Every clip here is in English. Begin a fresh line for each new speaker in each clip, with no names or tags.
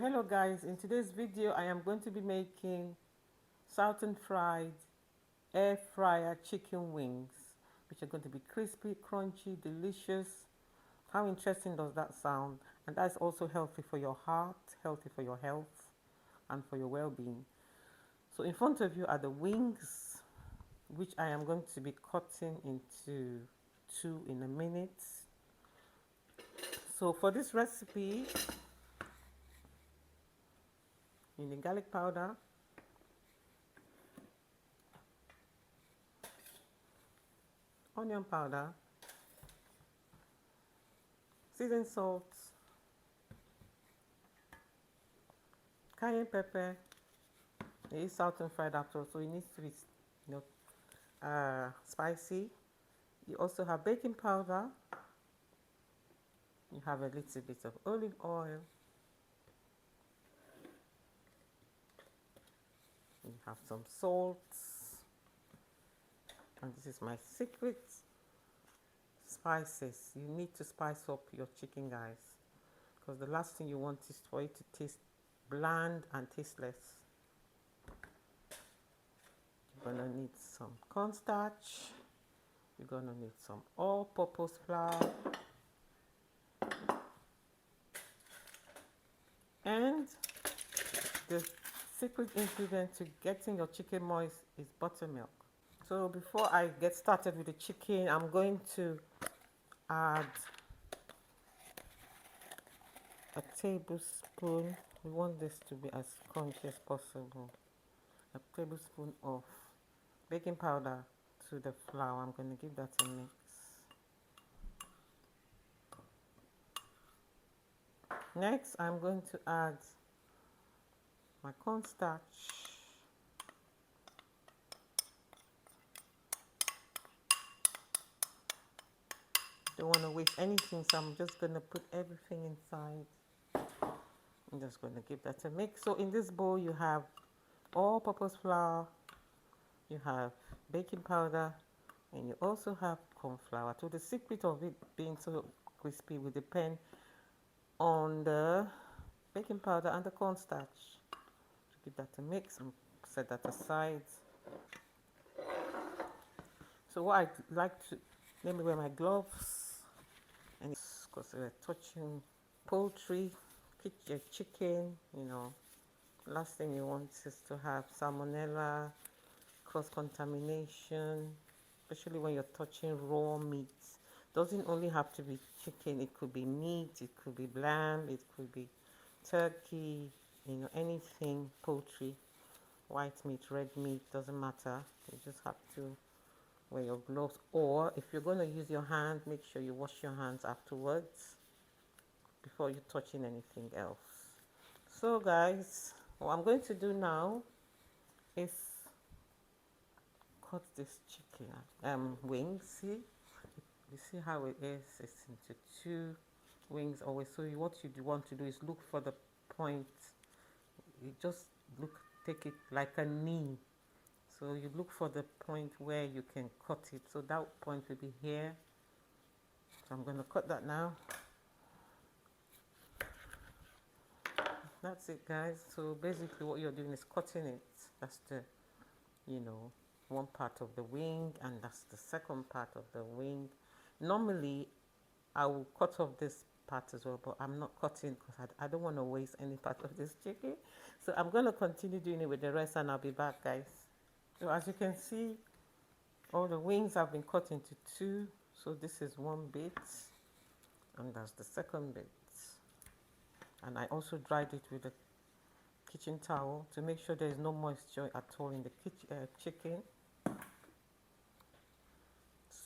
Hello guys, in today's video I am going to be making Southern fried air fryer chicken wings, which are going to be crispy, crunchy, delicious. How interesting does that sound? And that's also healthy for your heart, healthy for your health, and for your well-being. So in front of you are the wings, which I am going to be cutting into two in a minute. So for this recipe, you need garlic powder, onion powder, seasoned salt, cayenne pepper. It is Southern fried after all, so it needs to be, spicy. You also have baking powder. You have a little bit of olive oil. You have some salt. And this is my secret spices. You need to spice up your chicken, guys, because the last thing you want is for it to taste bland and tasteless. You're gonna need some cornstarch. You're gonna need some all-purpose flour. And the secret ingredient to getting your chicken moist is buttermilk. So before I get started with the chicken, I'm going to add a tablespoon. We want this to be as crunchy as possible. A tablespoon of baking powder to the flour. I'm going to give that a mix. Next, I'm going to add my cornstarch. Don't want to waste anything, so I'm just going to put everything inside. I'm just going to give that a mix. So in this bowl you have all-purpose flour, you have baking powder, and you also have corn flour. So the secret of it being so crispy will depend on the baking powder and the cornstarch. Give that a mix and set that aside. So what I like to, let me wear my gloves, and because we're touching poultry, chicken, last thing you want is to have salmonella, cross-contamination, especially when you're touching raw meat. Doesn't only have to be chicken, it could be meat, it could be lamb, it could be turkey, anything, poultry, white meat, red meat, doesn't matter. You just have to wear your gloves, or if you're going to use your hand, make sure you wash your hands afterwards before you're touching anything else. So guys, what I'm going to do now is cut this chicken wings. See, you see how it is? It's into two wings always. So what you want to do is look for the point. You just take it like a knee. So you look for the point where you can cut it. So that point will be here. So I'm going to cut that now. That's it, guys. So basically what you're doing is cutting it. That's the, one part of the wing, and that's the second part of the wing. Normally I will cut off this part as well, but I'm not cutting because I don't want to waste any part of this chicken. So I'm going to continue doing it with the rest, and I'll be back, guys. So as you can see, all the wings have been cut into two. So this is one bit, and that's the second bit. And I also dried it with a kitchen towel to make sure there is no moisture at all in the chicken.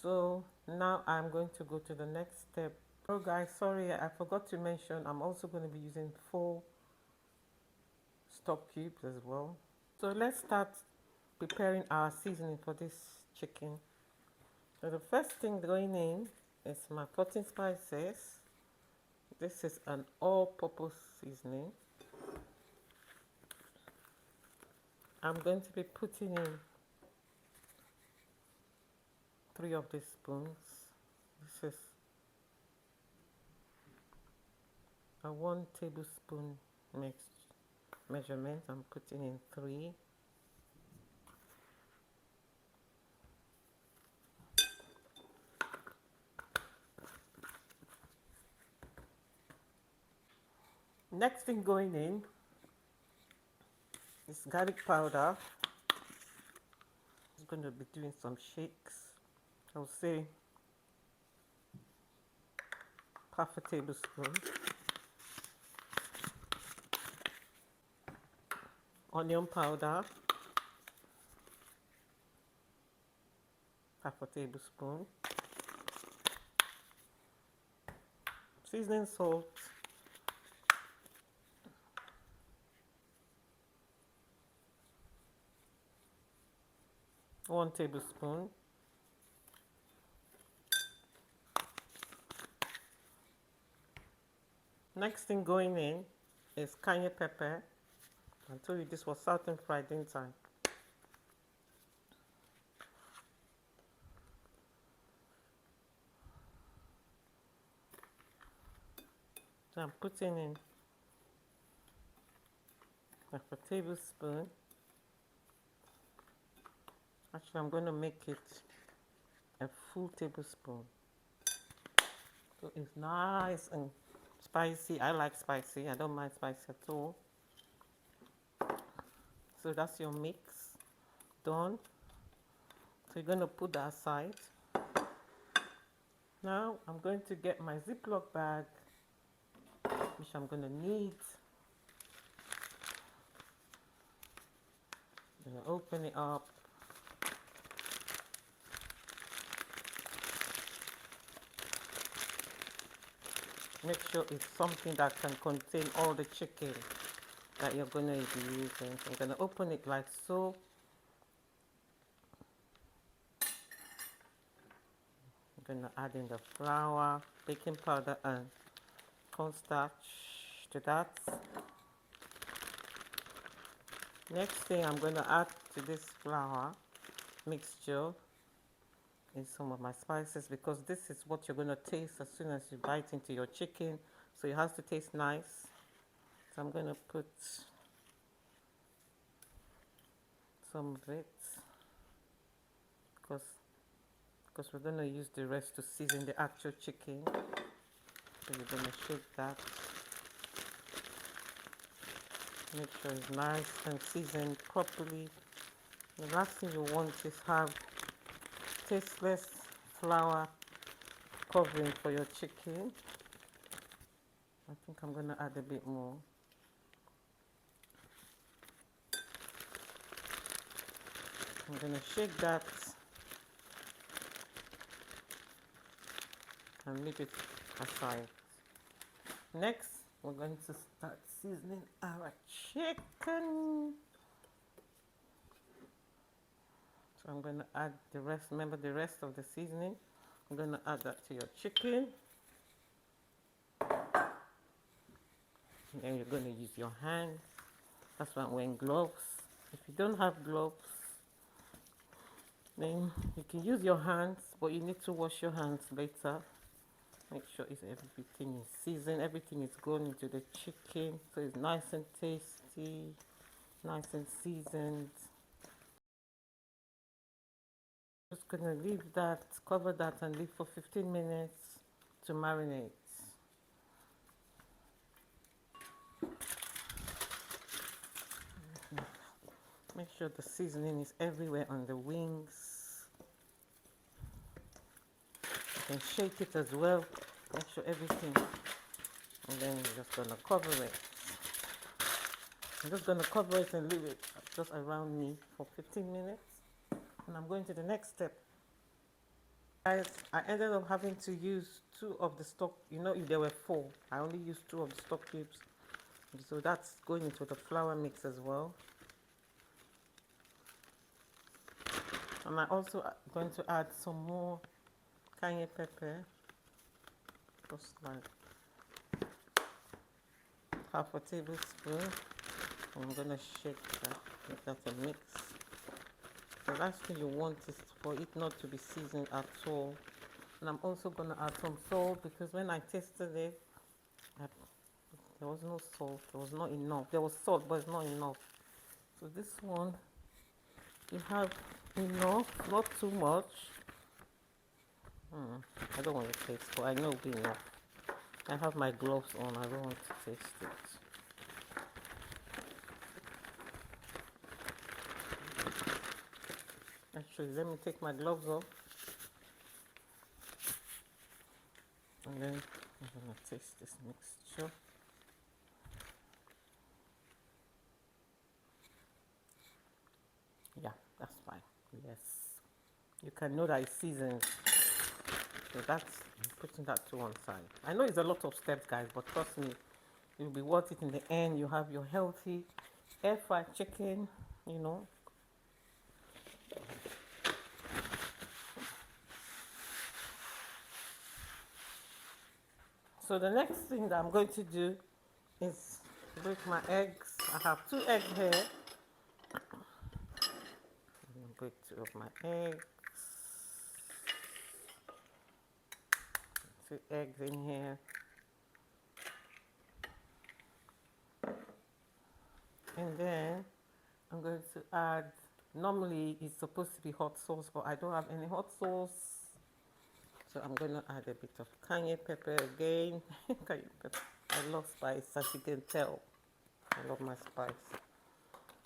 So now I'm going to go to the next step. Oh guys, sorry, I forgot to mention I'm also going to be using 4 stock cubes as well. So let's start preparing our seasoning for this chicken. So the first thing going in is my potting spices. This is an all-purpose seasoning. I'm going to be putting in 3 of these spoons. This is a 1 tablespoon measurement. I'm putting in 3. Next thing going in is garlic powder. I'm going to be doing some shakes. I'll say half a tablespoon. Onion powder, half a tablespoon. Seasoning salt, 1 tablespoon. Next thing going in is cayenne pepper. I told you this was salt and fried, didn't I? So I'm putting in half a tablespoon. Actually, I'm going to make it a full tablespoon. So it's nice and spicy. I like spicy. I don't mind spicy at all. So that's your mix done. So you're going to put that aside. Now I'm going to get my Ziploc bag, which I'm going to need. I'm going to open it up. Make sure it's something that can contain all the chicken that you're going to be using. So I'm going to open it like so. I'm going to add in the flour, baking powder and cornstarch to that. Next thing I'm going to add to this flour mixture is some of my spices, because this is what you're going to taste as soon as you bite into your chicken. So it has to taste nice. So I'm going to put some of it, because we're going to use the rest to season the actual chicken. So you're going to shake that. Make sure it's nice and seasoned properly. The last thing you want is have tasteless flour covering for your chicken. I think I'm going to add a bit more. I'm going to shake that and leave it aside. Next, we're going to start seasoning our chicken. So I'm going to add the rest. Remember the rest of the seasoning. I'm going to add that to your chicken. And then you're going to use your hands. That's why I'm wearing gloves. If you don't have gloves, then you can use your hands, but you need to wash your hands later. Make sure everything is seasoned, everything is going into the chicken, so it's nice and tasty, nice and seasoned. Just gonna leave that, cover that and leave for 15 minutes to marinate. Make sure the seasoning is everywhere on the wings. You can shake it as well, make sure everything, and then you're just gonna cover it. I'm just gonna cover it and leave it just around me for 15 minutes. And I'm going to the next step. Guys, I ended up having to use 2 of the stock, if there were 4, I only used 2 of the stock cubes. So that's going into the flour mix as well. And I'm also going to add some more cayenne pepper, just like half a tablespoon. I'm going to shake that, make that a mix. The last thing you want is for it not to be seasoned at all. And I'm also going to add some salt, because when I tasted it, There was no salt. There was not enough. There was salt, but it's not enough. So this one, you have enough, not too much. I don't want to taste, but I know it'll be enough. I have my gloves on. I don't want to taste it. Actually, let me take my gloves off. And then I'm going to taste this mixture. Yeah, that's fine. Yes. You can know that it's seasoned. So that's putting that to one side. I know it's a lot of steps, guys, but trust me, it will be worth it in the end. You have your healthy air fried chicken, you know. So the next thing that I'm going to do is break my eggs. I have 2 eggs here. I'm going to break 2 of my eggs. 2 eggs in here. And then I'm going to add, normally it's supposed to be hot sauce, but I don't have any hot sauce. So I'm going to add a bit of cayenne pepper again. Cayenne pepper. I love spice, as you can tell. I love my spice.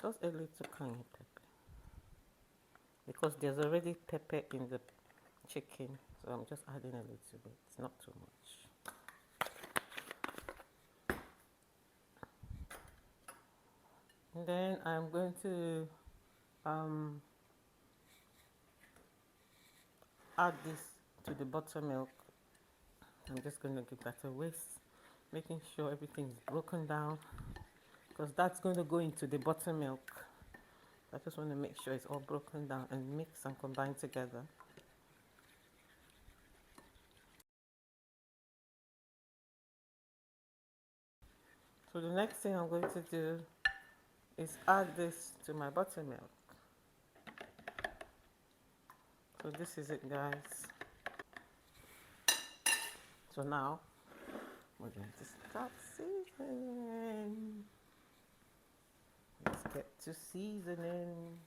Just a little cayenne pepper. Because there's already pepper in the chicken. So I'm just adding a little bit. It's not too much. And then I'm going to add this to the buttermilk. I'm just going to give that a whisk, making sure everything is broken down, because that's going to go into the buttermilk. I just want to make sure it's all broken down and mix and combine together. So the next thing I'm going to do is add this to my buttermilk. So this is it, guys. So now we're going to start seasoning. Let's get to seasoning.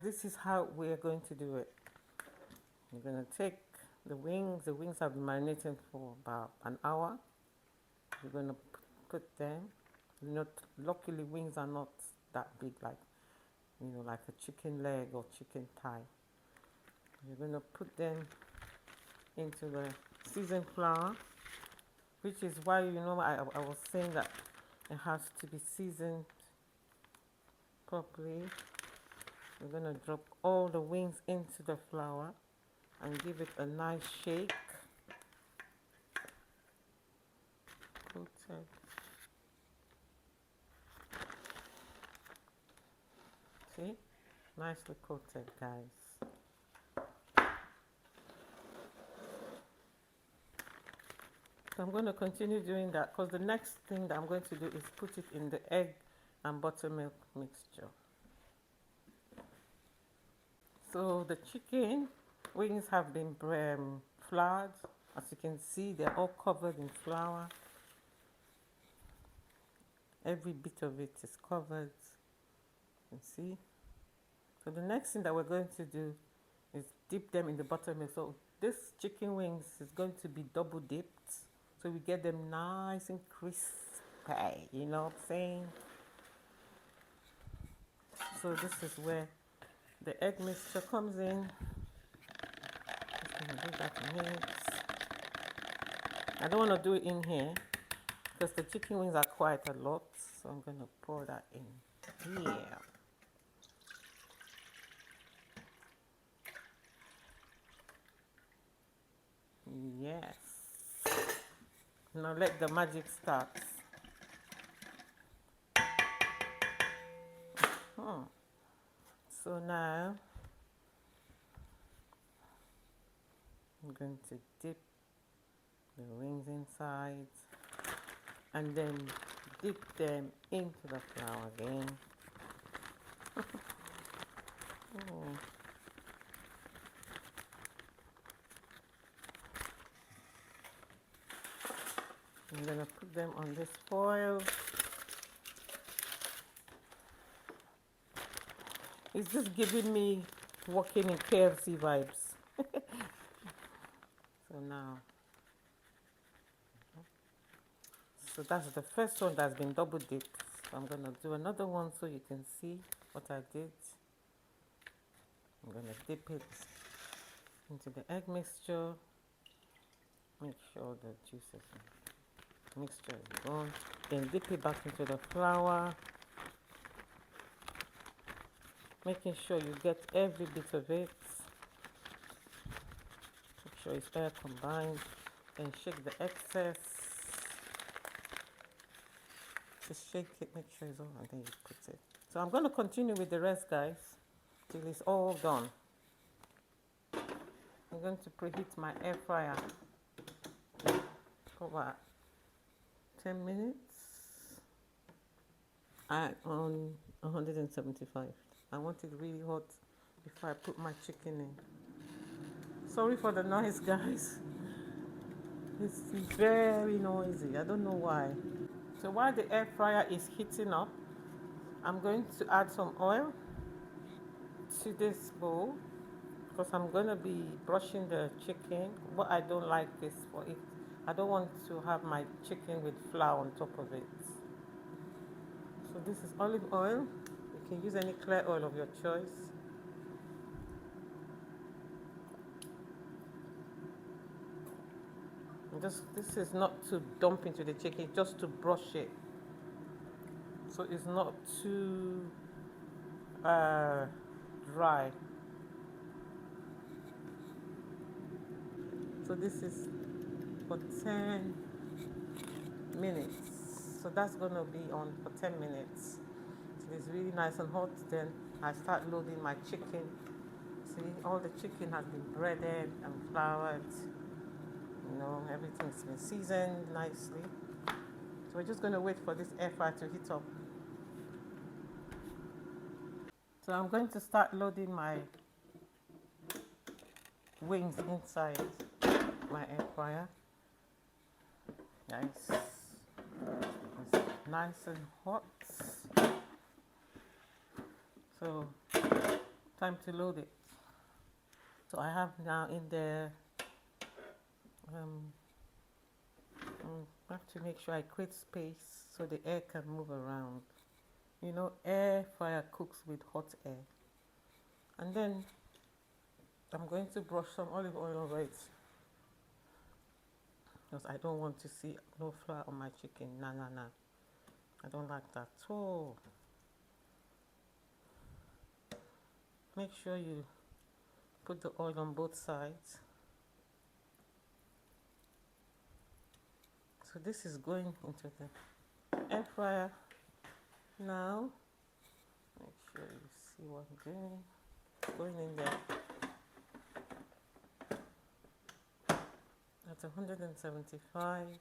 This is how we're going to do it. We're going to take the wings. The wings have been marinating for about an hour. We're going to put them. You know, luckily wings are not that big, like, you know, like a chicken leg or chicken thigh. You're going to put them into the seasoned flour, which is why, you know, I was saying that it has to be seasoned properly. We're going to drop all the wings into the flour and give it a nice shake. Coated. See? Nicely coated, guys. So I'm going to continue doing that, because the next thing that I'm going to do is put it in the egg and buttermilk mixture. So the chicken wings have been floured. As you can see, they're all covered in flour. Every bit of it is covered. You can see. So the next thing that we're going to do is dip them in the buttermilk. So this chicken wings is going to be double dipped, so we get them nice and crispy, you know what I'm saying? So this is where the egg mixture comes in. Just gonna do that mix. I don't want to do it in here because the chicken wings are quite a lot, so I'm gonna pour that in here. Yes. Now let the magic start. So now I'm going to dip the wings inside and then dip them into the flour again. Oh. I'm gonna put them on this foil. It's just giving me working in KFC vibes. So now, so that's the first one that's been double dipped. So I'm gonna do another one so you can see what I did. I'm gonna dip it into the egg mixture. Make sure the juices mixture is gone. Then dip it back into the flour. Making sure you get every bit of it. Make sure it's all combined. Then shake the excess. Just shake it, make sure it's all, and then you put it. So I'm going to continue with the rest, guys, till it's all done. I'm going to preheat my air fryer for about 10 minutes at on 175. I want it really hot before I put my chicken in. Sorry for the noise, guys. It's very noisy. I don't know why. So while the air fryer is heating up, I'm going to add some oil to this bowl because I'm going to be brushing the chicken. What I don't like is for it, I don't want to have my chicken with flour on top of it. So this is olive oil. You can use any clear oil of your choice. This is not to dump into the chicken, just to brush it. So it's not too dry. So this is for 10 minutes. So that's going to be on for 10 minutes. So it's really nice and hot. Then I start loading my chicken. See, all the chicken has been breaded and floured. You know, everything's been seasoned nicely. So we're just going to wait for this air fryer to heat up. So I'm going to start loading my wings inside my air fryer. Nice. It's nice and hot. So time to load it. So I have now in there, I have to make sure I create space so the air can move around. You know, air fryer cooks with hot air. And then I'm going to brush some olive oil over it because I don't want to see no flour on my chicken. Nah. I don't like that at all. Make sure you put the oil on both sides. So this is going into the air fryer now. Make sure you see what I'm doing. It's going in there at 175,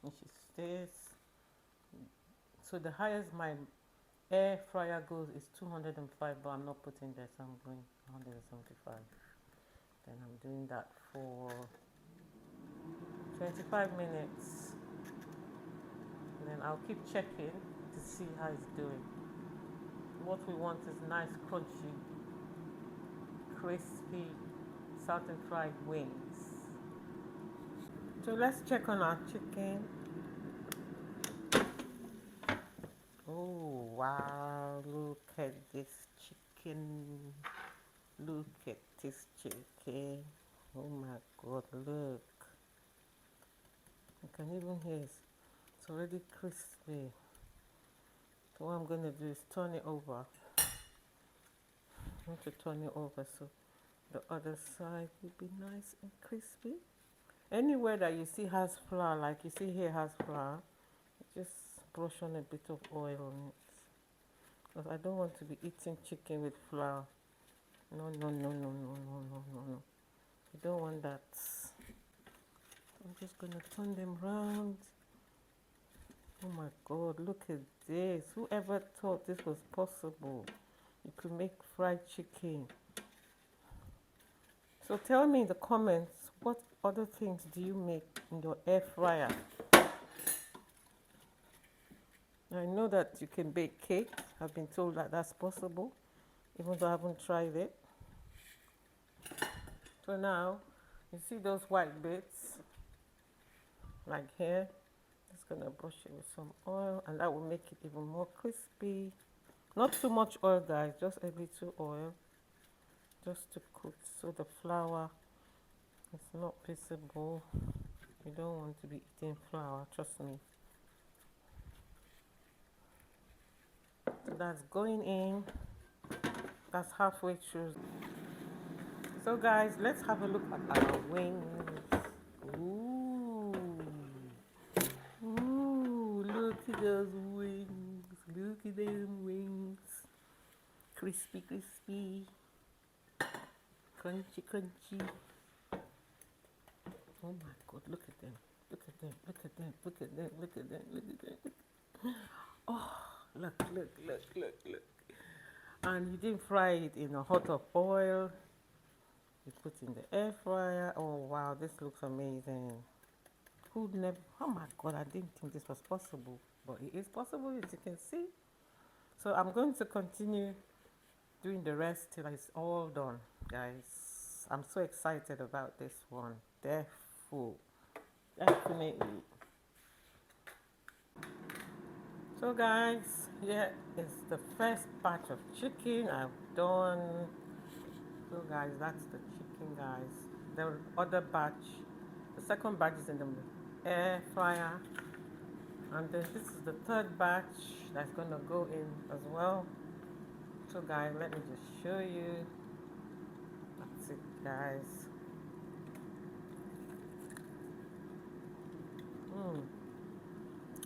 which is this. So the highest my air fryer goes is 205, but I'm not putting that, so I'm going 175. Then I'm doing that for 25 minutes. And then I'll keep checking to see how it's doing. What we want is nice, crunchy, crispy, salt and fried wings. So let's check on our chicken. Oh wow, look at this chicken. Look at this chicken. Oh my god, look. You can even hear it's already crispy. So what I'm going to do is turn it over. I'm going to turn it over so the other side will be nice and crispy. Anywhere that you see has flour, like you see here has flour, just brush on a bit of oil on it. Because I don't want to be eating chicken with flour. No. You don't want that. I'm just going to turn them round. Oh my god, look at this. Whoever thought this was possible? You could make fried chicken. So tell me in the comments, what other things do you make in your air fryer? I know that you can bake cake. I've been told that that's possible, even though I haven't tried it. So now, you see those white bits, like here. Just gonna brush it with some oil, and that will make it even more crispy. Not too much oil, guys, just a little oil, just to cook so the flour is not visible. You don't want to be eating flour, trust me. So that's going in. That's halfway through. So guys, let's have a look at our wings. Ooh. Ooh, look at those wings. Look at them wings. Crispy, crispy. Crunchy, crunchy. Oh my God, look at them. Look at them, look at them, look at them, look at them, look at them. Oh, look, look, look, look, look. And you didn't fry it in a hot of oil. You put in the air fryer. Oh wow, this looks amazing. Who'd never, oh my God, I didn't think this was possible, but it is possible, as you can see. So I'm going to continue doing the rest till it's all done, guys. I'm so excited about this one. Definitely. So guys, here is the first batch of chicken I've done. So guys, that's the chicken, guys. The other batch, the second batch is in the air fryer, and then this is the third batch that's gonna go in as well. So guys, let me just show you. That's it, guys.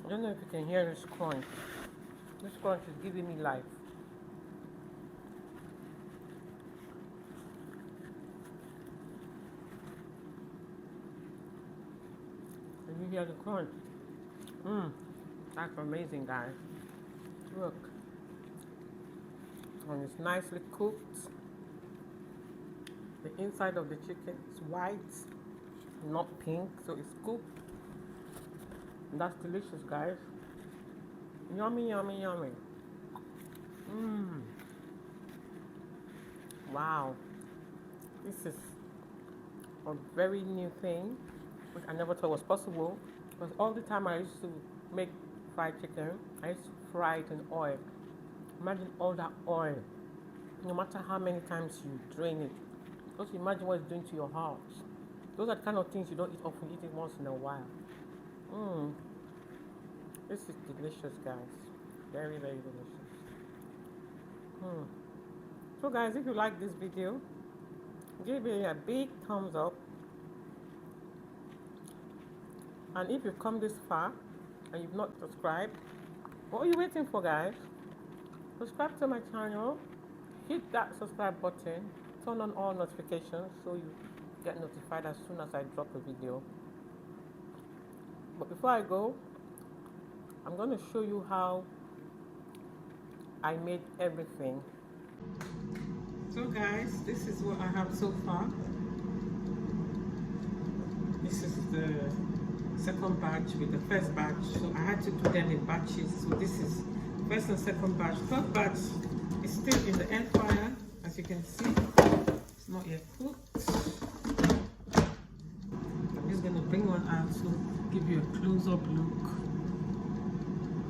I don't know if you can hear this crunch. This crunch is giving me life. Can you hear the crunch? That's amazing, guys. Look. And it's nicely cooked. The inside of the chicken is white, not pink, so it's cooked. And that's delicious, guys. Yummy, yummy, yummy. Wow. This is a very new thing, which I never thought was possible. Because all the time I used to make fried chicken, I used to fry it in oil. Imagine all that oil. No matter how many times you drain it. Just imagine what it's doing to your heart. Those are the kind of things you don't eat often, eat it once in a while. This is delicious, guys. Very, very delicious. So guys, if you like this video, give it a big thumbs up. And if you've come this far and you've not subscribed, what are you waiting for, guys? Subscribe to my channel, hit that subscribe button, turn on all notifications so you get notified as soon as I drop a video. But before I go, I'm going to show you how I made everything. So guys, this is what I have so far. This is the second batch with the first batch, so I had to do them in batches. So this is first and second batch. Third batch is still in the air fryer, as you can see. It's not yet cooked. I'm just going to bring one out to give you a close-up look.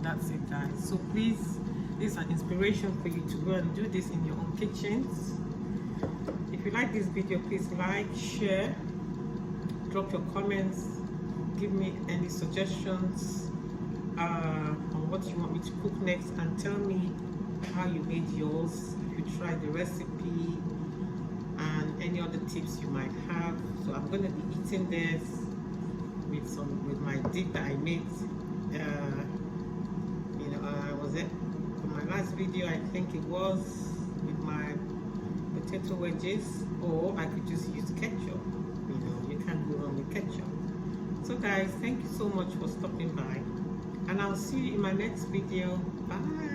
That's it, guys. So please, this is an inspiration for you to go and do this in your own kitchens. If you like this video, please like, share, drop your comments, give me any suggestions on what you want me to cook next, and tell me how you made yours, if you tried the recipe, and any other tips you might have. So I'm going to be eating this with my dip that I made. Was it for my last video? I think it was with my potato wedges, or I could just use ketchup. You can't go wrong with ketchup. So guys, thank you so much for stopping by, and I'll see you in my next video. Bye.